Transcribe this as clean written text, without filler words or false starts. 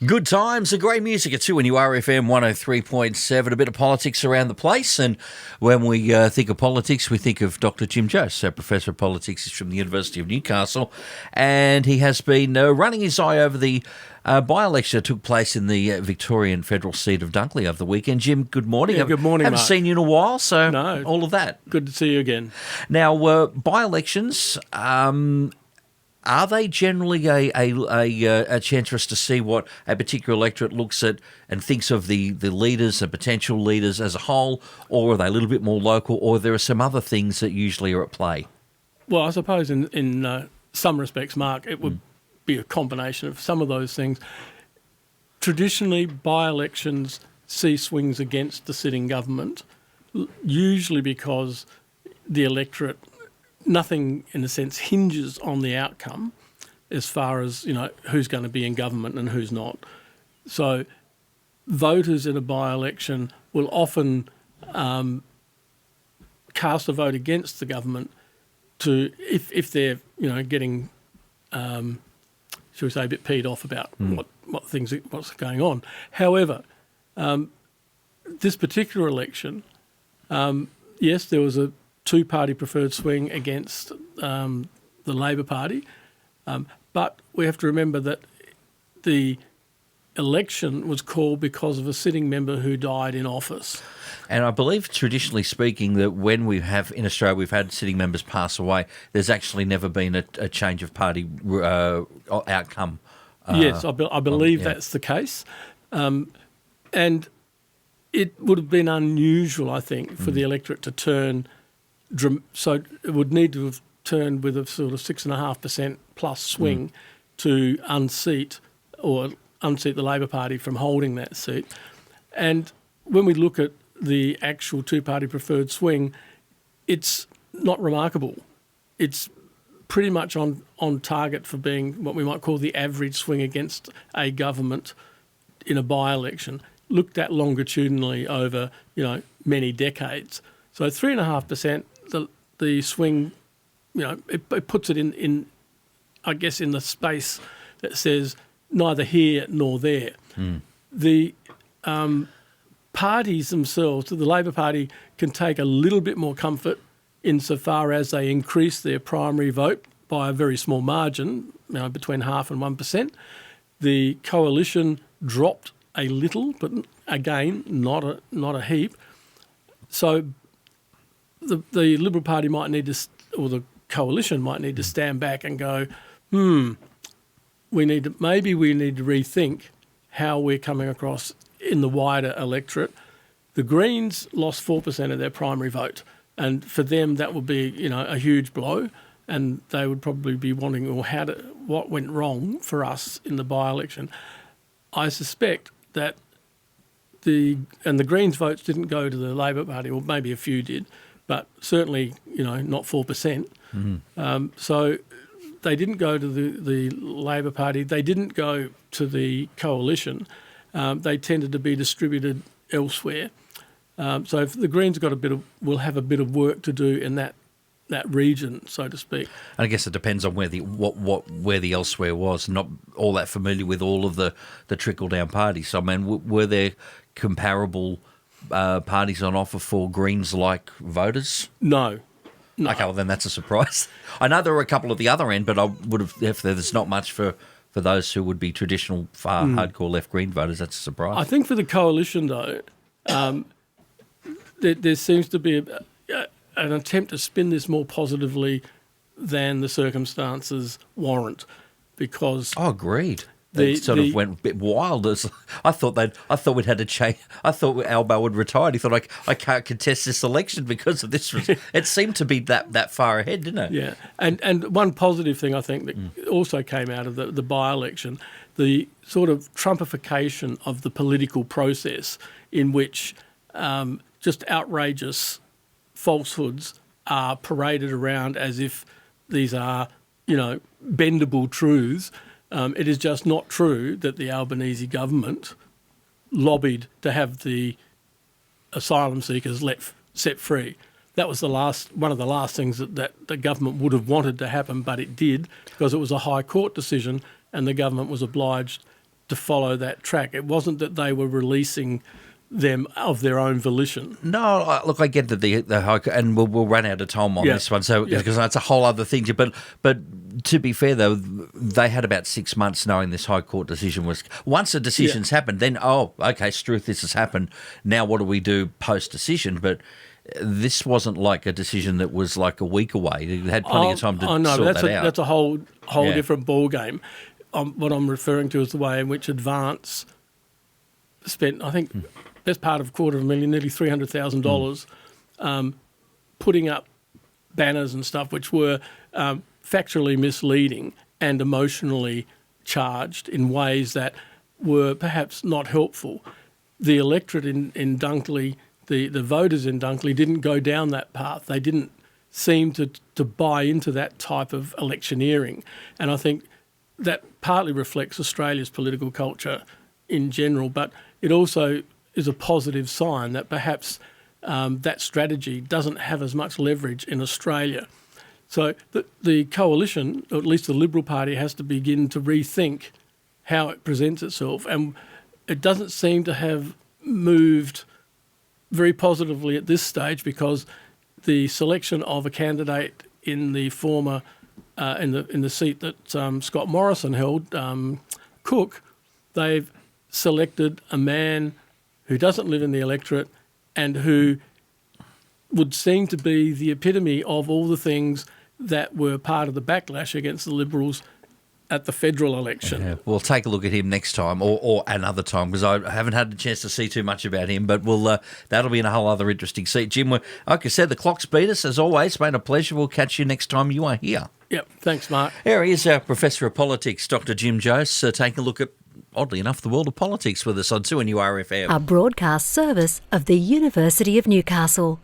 Good times and great music at 2 and URFM 103.7. A bit of politics around the place, and when we think of politics, we think of Dr. Jim Jose, our Professor of Politics. He's from the University of Newcastle, and he has been running his eye over the by-election that took place in the Victorian federal seat of Dunkley over the weekend. Jim, good morning. Yeah, good morning, Haven't Mark. seen you in a while, so No. all of that. Good to see you again. Now, by-elections, are they generally a chance for us to see what a particular electorate looks at and thinks of the leaders and potential leaders as a whole, or are they a little bit more local, or there are some other things that usually are at play? Well, I suppose in some respects, Mark, it would be a combination of some of those things. Traditionally, by-elections see swings against the sitting government, usually because the electorate, nothing in a sense hinges on the outcome as far as, who's going to be in government and who's not. So voters in a by-election will often cast a vote against the government to, if they're, getting, shall we say, a bit peed off about what's going on. However, this particular election, yes, there was a two-party preferred swing against the Labor Party, but we have to remember that the election was called because of a sitting member who died in office. And I believe, traditionally speaking, that when we have in Australia, we've had sitting members pass away, there's actually never been a change of party outcome. Yes, I believe that's the case. And it would have been unusual, I think, for the electorate to turn. So it would need to have turned with a sort of 6.5% plus swing to unseat the Labor Party from holding that seat. And when we look at the actual two-party preferred swing, it's not remarkable. It's pretty much on target for being what we might call the average swing against a government in a by-election, looked at longitudinally over, many decades. So 3.5%, the swing, it puts it in, I guess, in the space that says neither here nor there. The parties themselves, the Labor Party, can take a little bit more comfort insofar as they increase their primary vote by a very small margin, between 0.5% and 1%. The coalition dropped a little, but again, not a heap. So the Liberal Party might need to, or the coalition might need to stand back and go, we need to rethink how we're coming across in the wider electorate. The Greens lost 4% of their primary vote, and for them that would be, a huge blow, and they would probably be wanting, what went wrong for us in the by-election. I suspect that the Greens votes didn't go to the Labor Party, or maybe a few did, but certainly, not 4%. So they didn't go to the Labor Party. They didn't go to the coalition. They tended to be distributed elsewhere. So if the Greens will have a bit of work to do in that region, so to speak. And I guess it depends on where the elsewhere was. Not all that familiar with all of the trickle down parties. So, I mean, were there comparable parties on offer for Greens-like voters? No. Okay, well then that's a surprise. I know there were a couple at the other end, but I would have, if there's not much for those who would be traditional hardcore left Green voters, that's a surprise. I think for the coalition though, there seems to be an attempt to spin this more positively than the circumstances warrant, because agreed. They went a bit wild. I thought we'd had to change. I thought Albo would retire. He thought, I can't contest this election because of this. It seemed to be that far ahead, didn't it? Yeah, and one positive thing I think that also came out of the by-election, the sort of Trumpification of the political process, in which just outrageous falsehoods are paraded around as if these are, bendable truths. It is just not true that the Albanese government lobbied to have the asylum seekers set free. That was one of the last things that the government would have wanted to happen, but it did, because it was a High Court decision and the government was obliged to follow that track. It wasn't that they were releasing them of their own volition. No, look, I get that the High Court, and we'll run out of time on this one, so because that's a whole other thing. But to be fair, though, they had about 6 months knowing this High Court decision was. Once the decision's happened, then okay, Struth, this has happened. Now, what do we do post decision? But this wasn't like a decision that was like a week away. They had plenty of time to sort that out. That's a whole different ball game. What I'm referring to is the way in which Advance spent, I think, best part of $250,000, nearly $300,000, putting up banners and stuff which were factually misleading and emotionally charged in ways that were perhaps not helpful. The electorate in Dunkley, the voters in Dunkley, didn't go down that path. They didn't seem to buy into that type of electioneering. And I think that partly reflects Australia's political culture in general, but it also is a positive sign that perhaps that strategy doesn't have as much leverage in Australia. So the coalition, or at least the Liberal Party, has to begin to rethink how it presents itself. And it doesn't seem to have moved very positively at this stage, because the selection of a candidate in the former in the seat that Scott Morrison held, Cook, they've selected a man who doesn't live in the electorate and who would seem to be the epitome of all the things that were part of the backlash against the Liberals at the federal election. Yeah, we'll take a look at him next time or another time, because I haven't had the chance to see too much about him, but that'll be in a whole other interesting seat. Jim, like I said, the clock's beat us as always. It's been a pleasure. We'll catch you next time you are here. Yep, thanks, Mark. Here he is, our Professor of Politics, Dr. Jim Jose, taking a look at, oddly enough, the world of politics with us on 2NURFM. A broadcast service of the University of Newcastle.